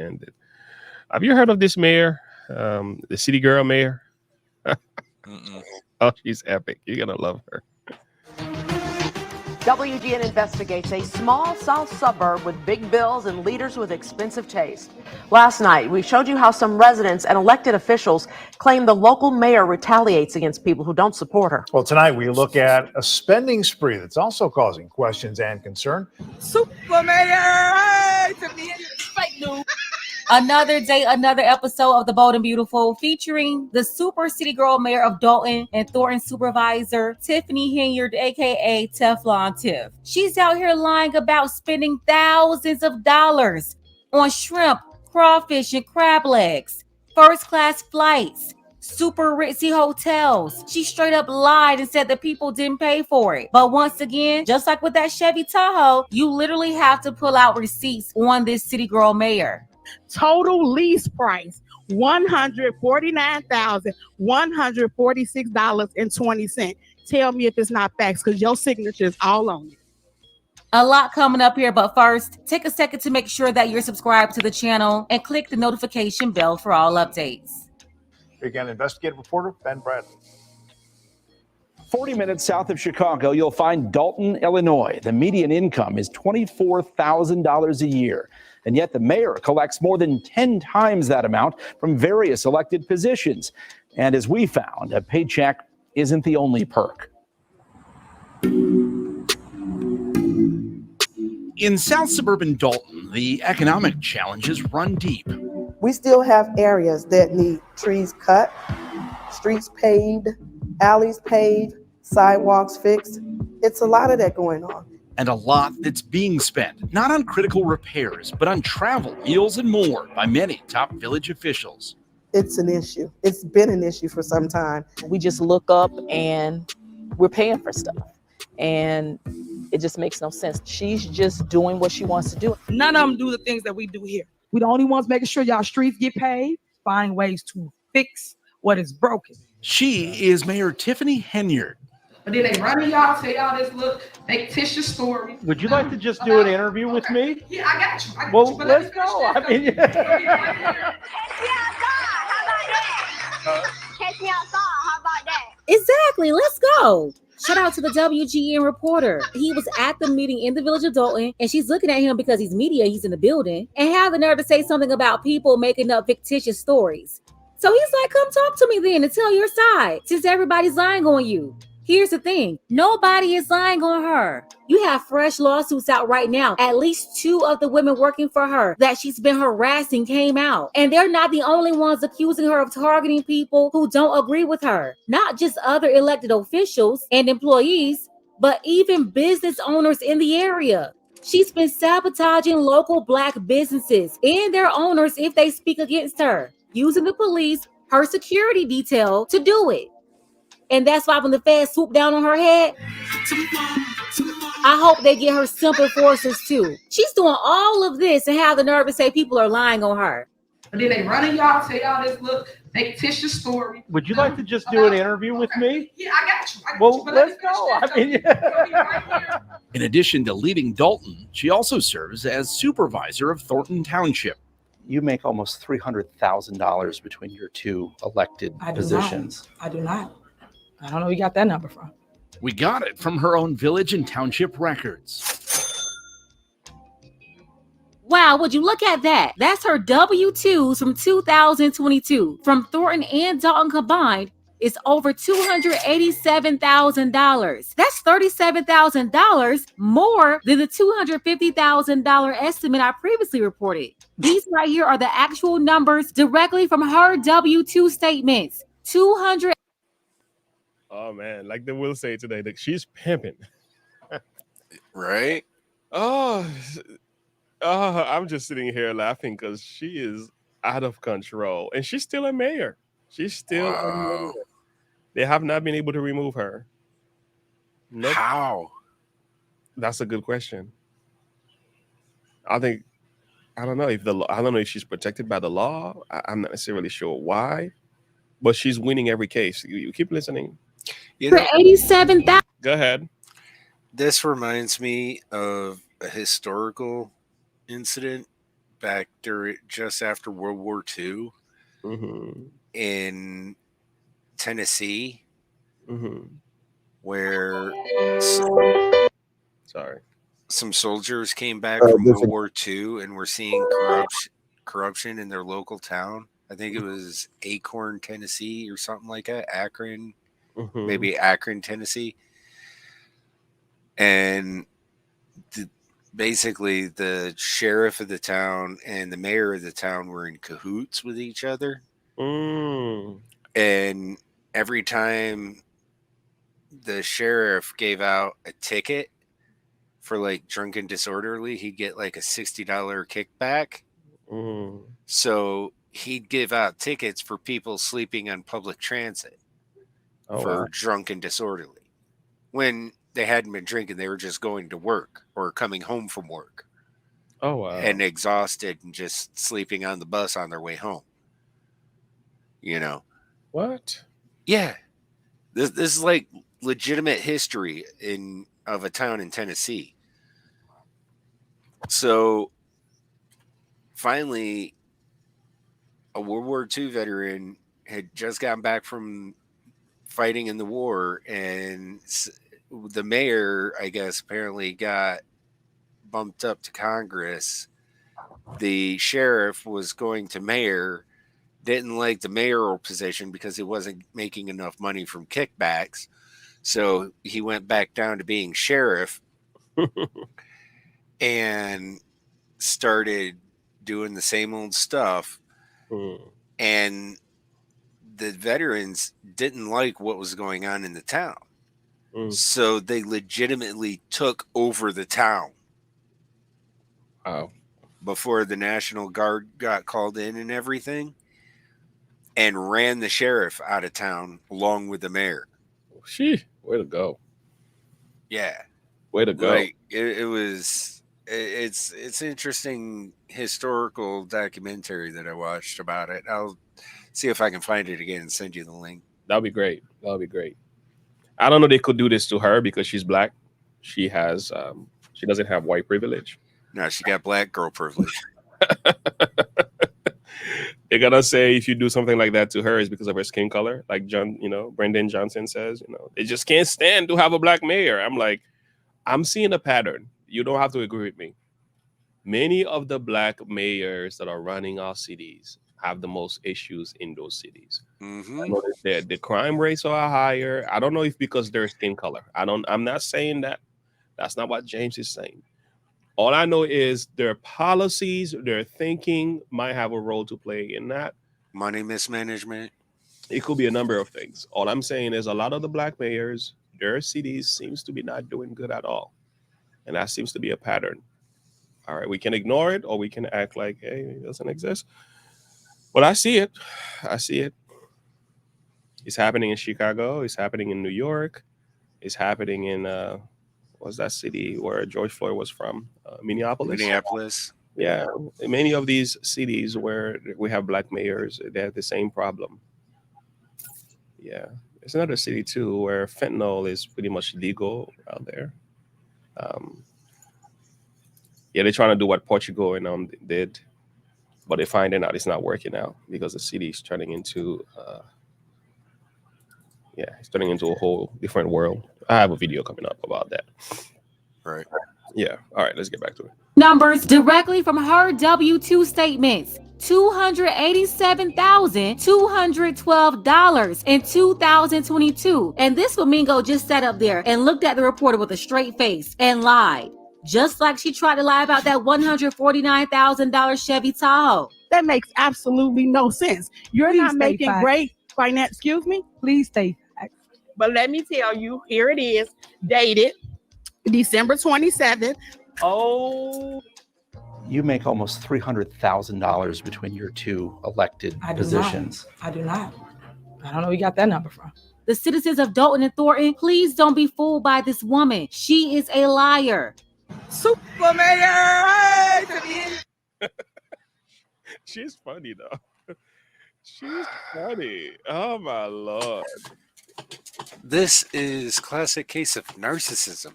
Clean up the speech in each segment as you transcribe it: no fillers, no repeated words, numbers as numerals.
ended. Have you heard of this mayor, the city girl mayor? Mm-mm. Oh, she's epic. You're going to love her. WGN investigates a small south suburb with big bills and leaders with expensive taste. Last night, we showed you how some residents and elected officials claim the local mayor retaliates against people who don't support her. Well, tonight we look at a spending spree that's also causing questions and concern. Super mayor, hey, Tiffany, fake news. Another day, another episode of The Bold and Beautiful featuring the super city girl mayor of Dalton and Thornton supervisor, Tiffany Henyard, aka Teflon Tiff. She's out here lying about spending thousands of dollars on shrimp, crawfish, and crab legs, first-class flights, super ritzy hotels. She straight up lied and said that people didn't pay for it. But once again, just like with that Chevy Tahoe, you literally have to pull out receipts on this city girl mayor. Total lease price, $149,146.20. Tell me if it's not facts, because your signature is all on it. A lot coming up here, but first, take a second to make sure that you're subscribed to the channel and click the notification bell for all updates. Again, investigative reporter Ben Bradley. 40 minutes south of Chicago, you'll find Dalton, Illinois. The median income is $24,000 a year. And yet the mayor collects more than 10 times that amount from various elected positions. And as we found, a paycheck isn't the only perk. In South suburban Dalton, the economic challenges run deep. We still have areas that need trees cut, streets paved, alleys paved, sidewalks fixed. It's a lot of that going on. And a lot that's being spent, not on critical repairs, but on travel, meals, and more by many top village officials. It's an issue. It's been an issue for some time. We just look up and we're paying for stuff. And it just makes no sense. She's just doing what she wants to do. None of them do the things that we do here. We the only ones making sure y'all streets get paved, find ways to fix what is broken. She is Mayor Tiffany Henyard. But then they run to y'all, tell y'all this little fictitious story. Would you like to just do an interview with me? Yeah, I got you. Well, let's go. I mean, Catch me outside. How about that? Catch me outside. How about that? Exactly. Let's go. Shout out to the WGN reporter. He was at the meeting in the village of Dalton, and she's looking at him because he's media, he's in the building, and have the nerve to say something about people making up fictitious stories. So he's like, come talk to me then and tell your side, since everybody's lying on you. Here's the thing. Nobody is lying on her. You have fresh lawsuits out right now. At least 2 of the women working for her that she's been harassing came out. And they're not the only ones accusing her of targeting people who don't agree with her. Not just other elected officials and employees, but even business owners in the area. She's been sabotaging local Black businesses and their owners if they speak against her, using the police, her security detail, to do it. And that's why when the feds swoop down on her head, I hope they get her simple forces too. She's doing all of this and have the nerve to say people are lying on her. But then they run to y'all, tell y'all this little fictitious story. Would you like to just do an interview with me? Yeah, I got you. Well, let's go. I mean, In addition to leading Dalton, she also serves as supervisor of Thornton Township. You make almost $300,000 between your 2 elected positions. I do not. I don't know where you got that number from. We got it from her own village and township records. Wow, would you look at that? That's her W-2s from 2022. From Thornton and Dalton combined, it's over $287,000. That's $37,000 more than the $250,000 estimate I previously reported. These right here are the actual numbers directly from her W-2 statements. Oh man, like they will say today, that she's pimping. Right? I'm just sitting here laughing because she is out of control, and she's still a mayor. She's still a mayor. They have not been able to remove her. Nope. How? That's a good question. I don't know if she's protected by the law. I'm not necessarily sure why, but she's winning every case. You keep listening. For $87,000. Go ahead. This reminds me of a historical incident back just after World War II Mm-hmm. in Tennessee, Mm-hmm. where Sorry. some soldiers came back from World War II and were seeing corruption in their local town. I think it was Acorn, Tennessee, or something like that. Akron, Mm-hmm. maybe Akron, Tennessee. And basically, the sheriff of the town and the mayor of the town were in cahoots with each other. Mm. And every time the sheriff gave out a ticket for like drunken disorderly, he'd get like a $60 kickback. Mm. So he'd give out tickets for people sleeping on public transit for drunken disorderly. When they hadn't been drinking, they were just going to work or coming home from work. Oh, wow. And exhausted and just sleeping on the bus on their way home. You know? What? Yeah. This is like legitimate history of a town in Tennessee. So finally, a World War II veteran had just gotten back from fighting in the war, and the mayor, I guess, apparently got bumped up to Congress. The sheriff was going to mayor, didn't like the mayoral position because he wasn't making enough money from kickbacks. So he went back down to being sheriff and started doing the same old stuff. And the veterans didn't like what was going on in the town. So they legitimately took over the town. Wow. Before the National Guard got called in and everything, and ran the sheriff out of town along with the mayor. Way to go. Yeah. Way to go. Like it's interesting historical documentary that I watched about it. I'll see if I can find it again and send you the link. That'll be great. That'll be great. I don't know they could do this to her because she's black. She has she doesn't have white privilege. No, she got black girl privilege. They're gonna say if you do something like that to her, it's because of her skin color. Like Brendan Johnson says, they just can't stand to have a black mayor. I'm like, I'm seeing a pattern. You don't have to agree with me. Many of the black mayors that are running our cities have the most issues in those cities. Mm-hmm. The crime rates are higher. I don't know if because their skin color. I'm not saying that. That's not what James is saying. All I know is their policies, their thinking might have a role to play in that. Money mismanagement. It could be a number of things. All I'm saying is a lot of the black mayors, their cities seems to be not doing good at all. And that seems to be a pattern. All right, we can ignore it or we can act like, hey, it doesn't exist. But I see it. I see it. It's happening in Chicago. It's happening in New York. It's happening in, what's that city where George Floyd was from? Minneapolis. Yeah. Many of these cities where we have black mayors, they have the same problem. Yeah. There's another city too where fentanyl is pretty much legal out there. Yeah, they're trying to do what Portugal and did, but they're finding out it's not working out because the city is turning into it's turning into a whole different world. I have a video coming up about that. Right. Yeah. All right, let's get back to it. Numbers directly from her W-2 statements. $287,212 in 2022. And this flamingo just sat up there and looked at the reporter with a straight face and lied. Just like she tried to lie about that $149,000 Chevy Tahoe. That makes absolutely no sense. You're not making great finance. Excuse me? Please stay facts. But let me tell you, here it is, dated December 27th. Oh. You make almost $300,000 between your two elected positions. I do not. I don't know where you got that number from. The citizens of Dalton and Thornton, please don't be fooled by this woman. She is a liar. Super Mayor! She's funny though. She's funny. Oh my Lord. This is classic case of narcissism.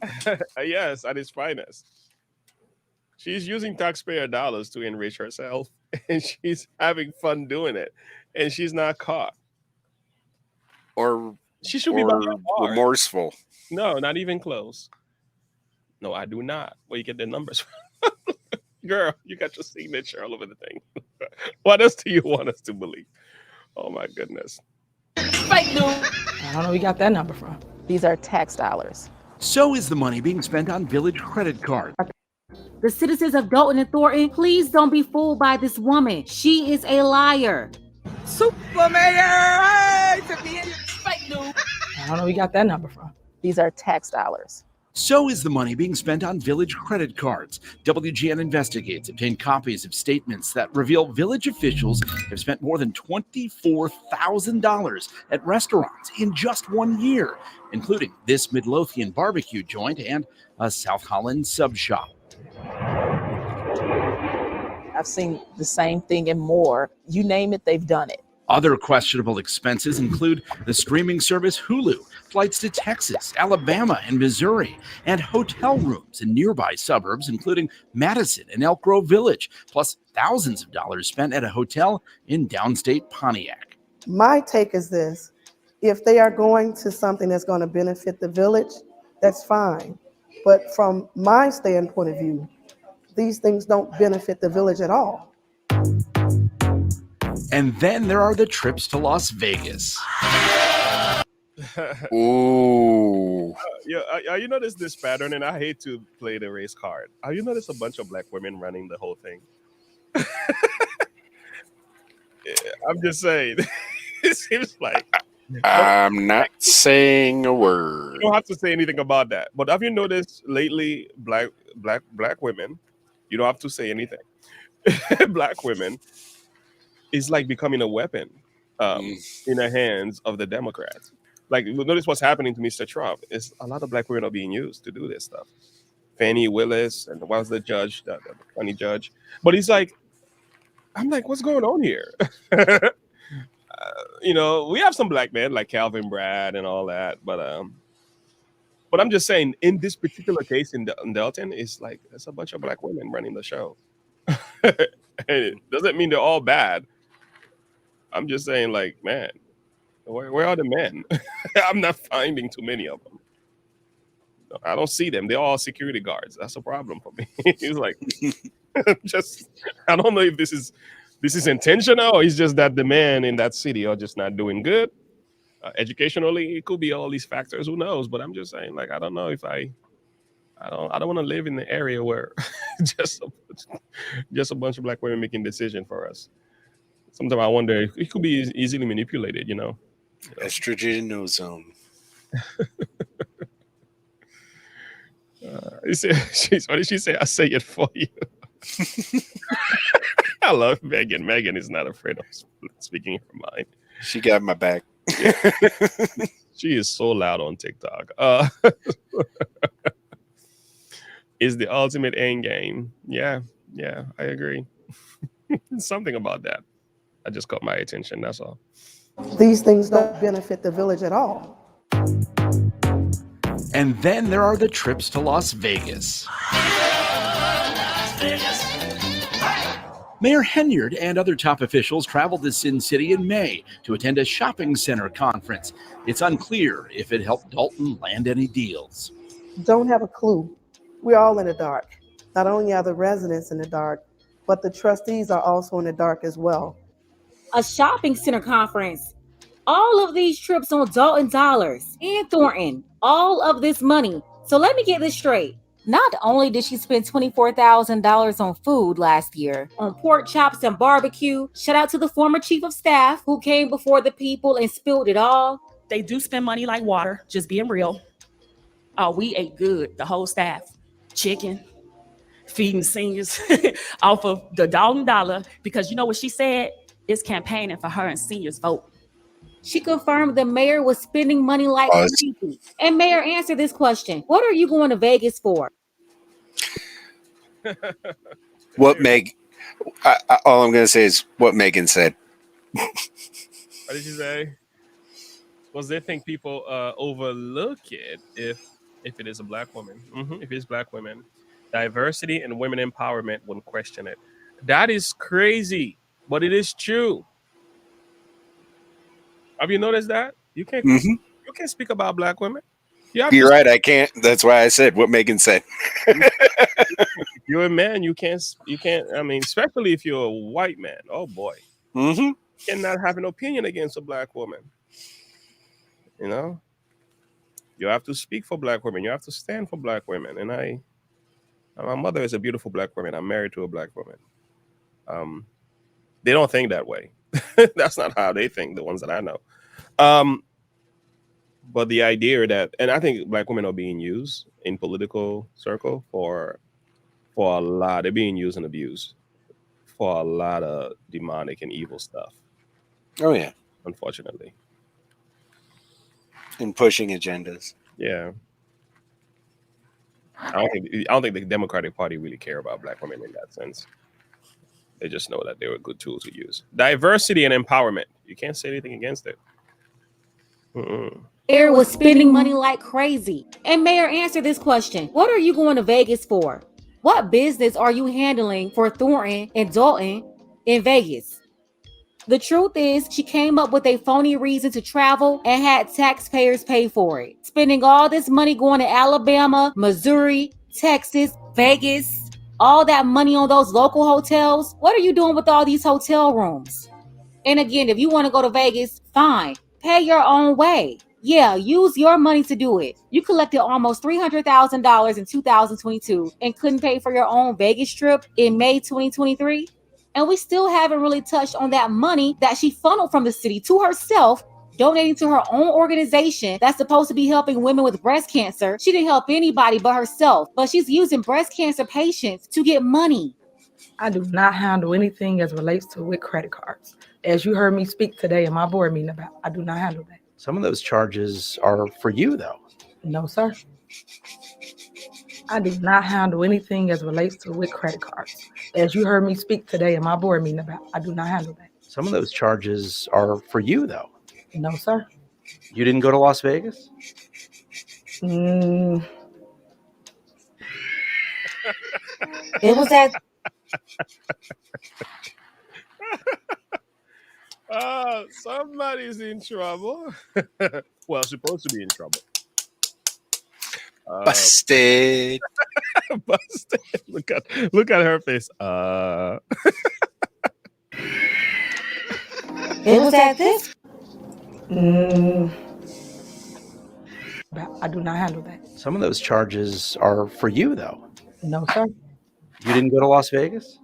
Yes, at its finest. She's using taxpayer dollars to enrich herself, and she's having fun doing it, and she's not caught. Or she should be behind bars. remorseful. No, not even close. No, I do not. Where you get the numbers from? Girl, you got your signature all over the thing. What else do you want us to believe? Oh my goodness. Fake news. I don't know where you got that number from. These are tax dollars. So is the money being spent on Village credit cards. The citizens of Dalton and Thornton, please don't be fooled by this woman. She is a liar. Super mayor! Hey, Tiffany, fake news. I don't know where you got that number from. These are tax dollars. So is the money being spent on Village credit cards. WGN Investigates obtained copies of statements that reveal Village officials have spent more than $24,000 at restaurants in just 1 year, including this Midlothian barbecue joint and a South Holland sub shop. I've seen the same thing and more. You name it, they've done it. Other questionable expenses include the streaming service Hulu, flights to Texas, Alabama, and Missouri, and hotel rooms in nearby suburbs, including Madison and Elk Grove Village, plus thousands of dollars spent at a hotel in downstate Pontiac. My take is this: if they are going to something that's going to benefit the village, that's fine. But from my standpoint of view, these things don't benefit the village at all. And then there are the trips to Las Vegas. Ooh. You notice this pattern, and I hate to play the race card. You notice a bunch of black women running the whole thing. I'm just saying. It seems like I'm not saying a word. you don't have to say anything about that. But have you noticed lately, black women? You don't have to say anything. Black women is like becoming a weapon in the hands of the Democrats. Like, notice what's happening to Mr. Trump. Is a lot of black women are being used to do this stuff. Fannie Willis and what was the judge, the funny judge. But he's like, I'm like, what's going on here? We have some black men like Calvin Brad and all that, but I'm just saying, in this particular case in Delton, it's like there's a bunch of black women running the show. And it doesn't mean they're all bad. I'm just saying, like, man, where are the men? I'm not finding too many of them. I don't see them. They're all security guards. That's a problem for me. He's like, I don't know if this is intentional, or it's just that the men in that city are just not doing good. Educationally, it could be all these factors. Who knows? But I'm just saying, like, I don't know if I don't want to live in the area where just a bunch of black women making decisions for us. Sometimes I wonder if it could be easily manipulated, Estrogen ozone. What did she say? I say it for you. I love Megan. Megan is not afraid of speaking her mind. She got my back. She is so loud on TikTok. Is the ultimate end game. Yeah, I agree. Something about that. I just caught my attention. That's all. These things don't benefit the village at all. And then there are the trips to Las Vegas. Mayor Henyard and other top officials traveled to Sin City in May to attend a shopping center conference. It's unclear if it helped Dalton land any deals. Don't have a clue. We're all in the dark. Not only are the residents in the dark, but the trustees are also in the dark as well. A shopping center conference. All of these trips on Dalton dollars and Thornton. All of this money. So let me get this straight. Not only did she spend $24,000 on food last year, on pork chops and barbecue, shout out to the former chief of staff who came before the people and spilled it all. They do spend money like water, just being real. We ate good, the whole staff. Chicken, feeding seniors off of the Dalton dollar, because you know what she said? It's campaigning for her and seniors vote. She confirmed the mayor was spending money like crazy. And Mayor, answer this question. What are you going to Vegas for? All I'm going to say is what Megan said. What did she say? Was they think people overlook it if it is a black woman? If it's black women. Diversity and women empowerment wouldn't question it. That is crazy, but it is true. Have you noticed that? You can't speak about black women. You're right. I can't. That's why I said what Megan said. If you're a man, you can't. I mean, especially if you're a white man. Oh boy, you cannot have an opinion against a black woman. You know, you have to speak for black women. You have to stand for black women. And my mother is a beautiful black woman. I'm married to a black woman. They don't think that way. That's not how they think. The ones that I know. But the idea that, and I think black women are being used in political circle for a lot. They're being used and abused for a lot of demonic and evil stuff. Oh yeah, unfortunately, and pushing agendas. Yeah, I don't think the Democratic Party really care about black women in that sense. They just know that they're a good tool to use. Diversity and empowerment. You can't say anything against it. Mayor was spending money like crazy. And Mayor, answer this question. What are you going to Vegas for? What business are you handling for Thornton and Dalton in Vegas? The truth is, she came up with a phony reason to travel and had taxpayers pay for it. Spending all this money going to Alabama, Missouri, Texas, Vegas, all that money on those local hotels. What are you doing with all these hotel rooms? And again, if you want to go to Vegas, fine. Pay your own way. Yeah, use your money to do it. You collected almost $300,000 in 2022 and couldn't pay for your own Vegas trip in May 2023? And we still haven't really touched on that money that she funneled from the city to herself, donating to her own organization that's supposed to be helping women with breast cancer. She didn't help anybody but herself, but she's using breast cancer patients to get money. I do not handle anything as relates to with credit cards. As you heard me speak today in my board meeting about, I do not handle that. Some of those charges are for you, though. No, sir. I do not handle anything as relates to with credit cards. As you heard me speak today in my board meeting about, I do not handle that. Some of those charges are for you, though. No, sir. You didn't go to Las Vegas? It was at... Somebody's in trouble. Well, supposed to be in trouble. Busted. Busted. Look at her face. It was at this. I do not handle that. Some of those charges are for you, though. No, sir. You didn't go to Las Vegas?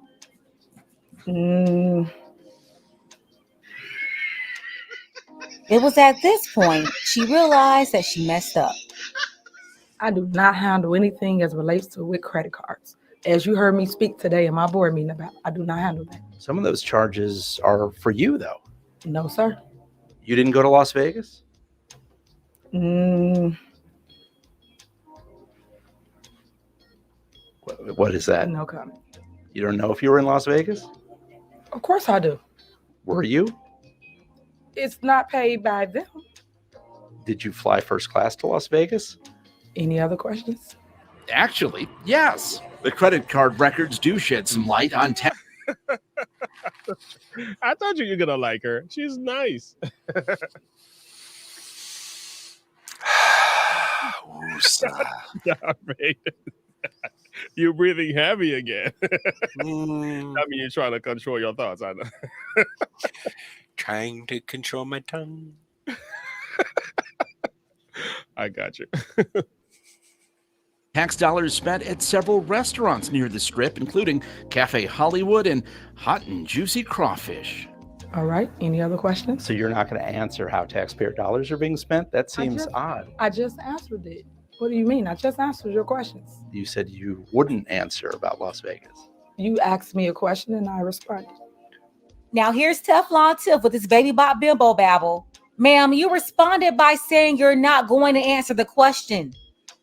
It was at this point she realized that she messed up. I do not handle anything as relates to with credit cards. As you heard me speak today in my board meeting about, I do not handle that. Some of those charges are for you, though. No, sir. You didn't go to Las Vegas? What is that? No comment. You don't know if you were in Las Vegas? Of course I do. Were you? It's not paid by them. Did you fly first class to Las Vegas? Any other questions? Actually, yes. The credit card records do shed some light on I thought you were gonna like her. She's nice. You're breathing heavy again. I mean, you're trying to control your thoughts. I know. Trying to control my tongue. I got you. tax dollars spent at several restaurants near the Strip, including Cafe Hollywood and Hot and Juicy Crawfish. All right. Any other questions? So you're not going to answer how taxpayer dollars are being spent? That seems odd. I just answered it. What do you mean? I just answered your questions. You said you wouldn't answer about Las Vegas. You asked me a question and I responded. Now here's Teflon Tiff with his baby bot bimbo babble. Ma'am, you responded by saying you're not going to answer the question.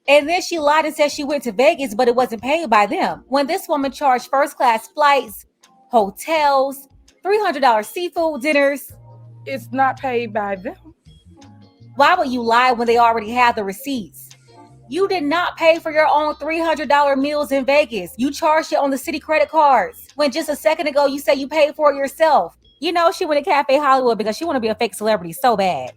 And then she lied and said she went to Vegas, but it wasn't paid by them. When this woman charged first-class flights, hotels, $300 seafood dinners. It's not paid by them. Why would you lie when they already have the receipts? You did not pay for your own $300 meals in Vegas. You charged it on the city credit cards. When just a second ago you said you paid for it yourself. You know she went to Cafe Hollywood because she want to be a fake celebrity so bad.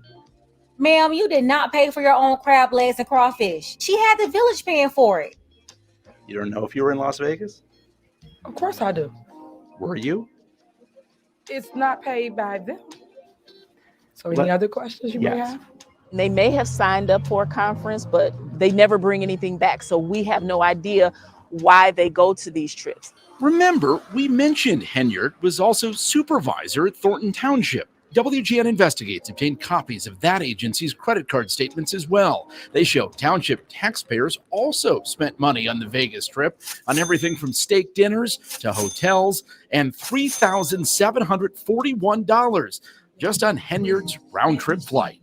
Ma'am, you did not pay for your own crab legs and crawfish. She had the village paying for it. You don't know if you were in Las Vegas? Of course I do. Were you? It's not paid by them. So any other questions you may have? They may have signed up for a conference, but they never bring anything back. So we have no idea why they go to these trips. Remember, we mentioned Henyard was also supervisor at Thornton Township. WGN Investigates obtained copies of that agency's credit card statements as well. They show township taxpayers also spent money on the Vegas trip on everything from steak dinners to hotels and $3,741 just on Henyard's round-trip flight.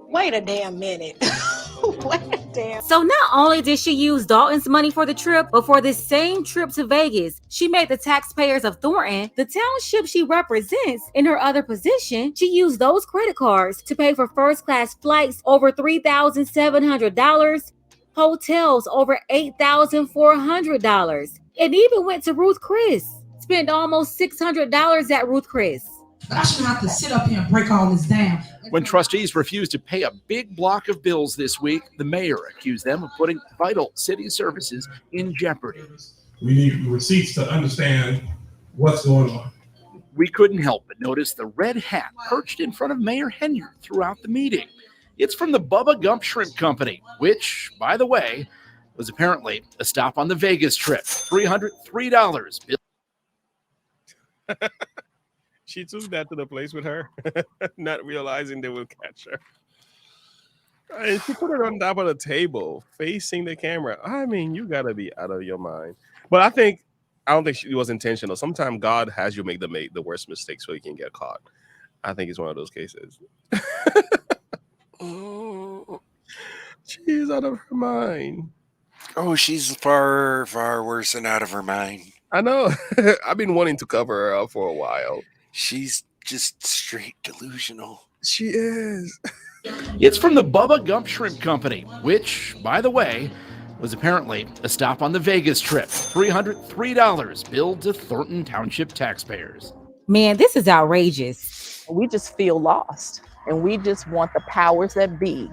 Wait a damn minute. Wait a damn. So not only did she use Dalton's money for the trip, but for this same trip to Vegas, she made the taxpayers of Thornton, the township she represents in her other position, she used those credit cards to pay for first-class flights over $3,700, hotels over $8,400, and even went to Ruth Chris. Spent almost $600 at Ruth Chris. But I shouldn't have to sit up here and break all this down. When trustees refused to pay a big block of bills this week, the mayor accused them of putting vital city services in jeopardy. We need receipts to understand what's going on. We couldn't help but notice the red hat perched in front of Mayor Henyard throughout the meeting. It's from the Bubba Gump Shrimp Company, which, by the way, was apparently a stop on the Vegas trip. $303. She took that to the place with her, not realizing they will catch her. And she put it on top of the table, facing the camera. I mean, you gotta be out of your mind. But I don't think it was intentional. Sometimes God has you make the worst mistakes so you can get caught. I think it's one of those cases. She's out of her mind. Oh, she's far, far worse than out of her mind. I know. I've been wanting to cover her up for a while. She's just straight delusional. She is. It's from the Bubba Gump Shrimp Company, which, by the way, was apparently a stop on the Vegas trip. $303 billed to Thornton Township taxpayers. Man, this is outrageous. We just feel lost, and we just want the powers that be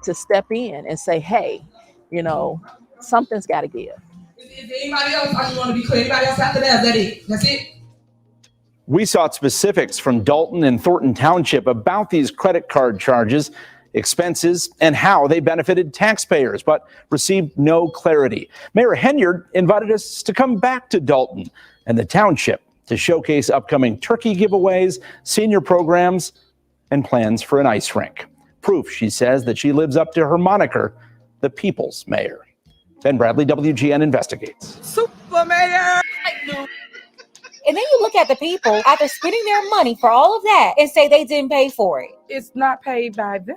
to step in and say, hey, you know, something's got to give. Is there anybody else? I just want to be clear. Anybody else after that? That's it? We sought specifics from Dalton and Thornton Township about these credit card charges, expenses, and how they benefited taxpayers, but received no clarity. Mayor Henyard invited us to come back to Dalton and the township to showcase upcoming turkey giveaways, senior programs, and plans for an ice rink. Proof, she says, that she lives up to her moniker, the People's Mayor. Ben Bradley, WGN Investigates. Super Mayor! And then you look at the people after spending their money for all of that and say they didn't pay for it. It's not paid by them.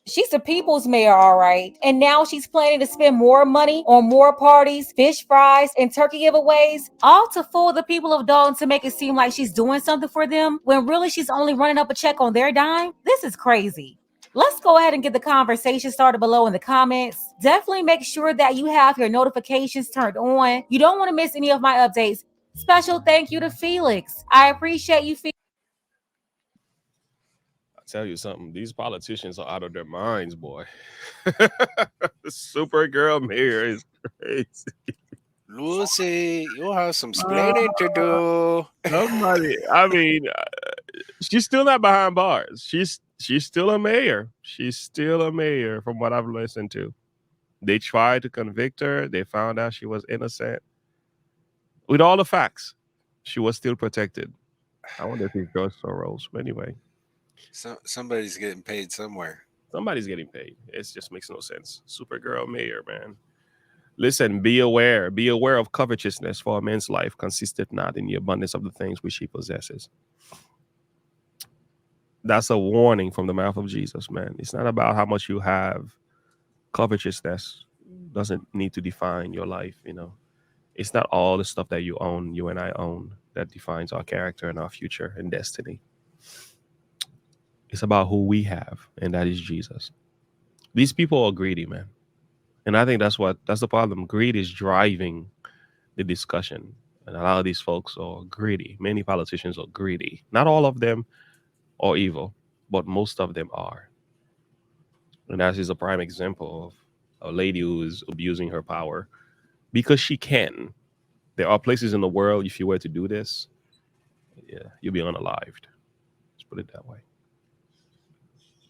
She's the people's mayor, all right. And now she's planning to spend more money on more parties, fish fries, and turkey giveaways, all to fool the people of Dalton to make it seem like she's doing something for them, when really she's only running up a check on their dime. This is crazy. Let's go ahead and get the conversation started below in the comments. Definitely make sure that you have your notifications turned on. You don't want to miss any of my updates. Special thank you to Felix. I appreciate you, Felix. I'll tell you something. These politicians are out of their minds, boy. Supergirl mayor is crazy. Lucy, you have some explaining to do. Somebody, I mean, she's still not behind bars. She's still a mayor. She's still a mayor from what I've listened to. They tried to convict her. They found out she was innocent. With all the facts, she was still protected. I wonder if he goes so rolls. But anyway. So somebody's getting paid somewhere. Somebody's getting paid. It just makes no sense. Supergirl mayor, man. Listen, be aware. Be aware of covetousness, for a man's life consisteth not in the abundance of the things which he possesses. That's a warning from the mouth of Jesus, man. It's not about how much you have. Covetousness doesn't need to define your life, you know. It's not all the stuff that you own, you and I own, that defines our character and our future and destiny. It's about who we have, and that is Jesus. These people are greedy, man. And I think that's the problem. Greed is driving the discussion. And a lot of these folks are greedy. Many politicians are greedy. Not all of them are evil, but most of them are. And that is a prime example of a lady who is abusing her power because she can. There are places in the world, if you were to do this, yeah, you'll be unalived. Let's put it that way.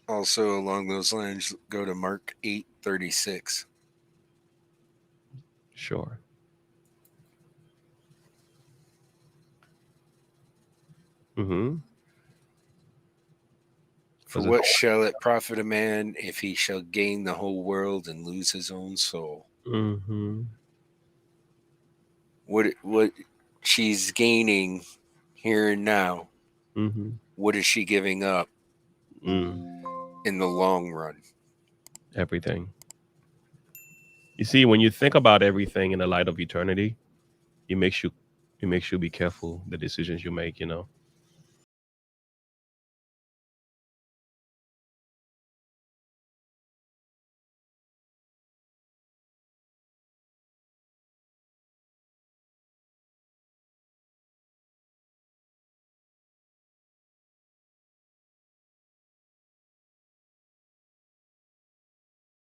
Also, along those lines, go to Mark 8:36. Sure. Mm-hmm. For what shall it profit a man if he shall gain the whole world and lose his own soul? Mm-hmm. What she's gaining here and now, mm-hmm. What is she giving up in the long run? Everything. You see, when you think about everything in the light of eternity, it makes you be careful the decisions you make, you know.